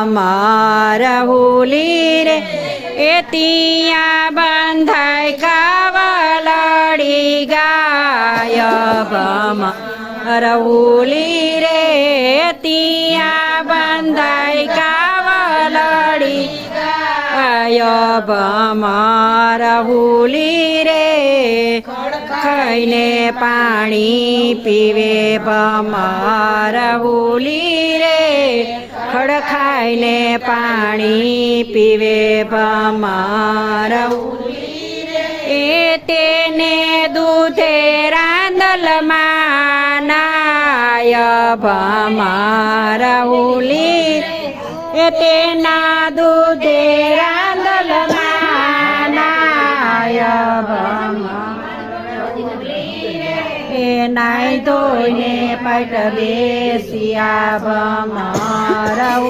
ભમરહુલી રે એ તિયા બંધાય કાવલડી ગાય ભમરહુલી રે તિયા બંધાય કાવલડી ગાય ભમરહુલી રે ખાઈને પાણી પીવે ભમરહુલી રે ખડખાઈને પાણી પીવે ભમરહુલી એ તેને દૂધે રાંદલમાં નાય ભમરહુલી એ તેના દૂધે રાંદલમાં નાય એ નાઈ ધોઈને પટ બેસિયા ભમરહુલી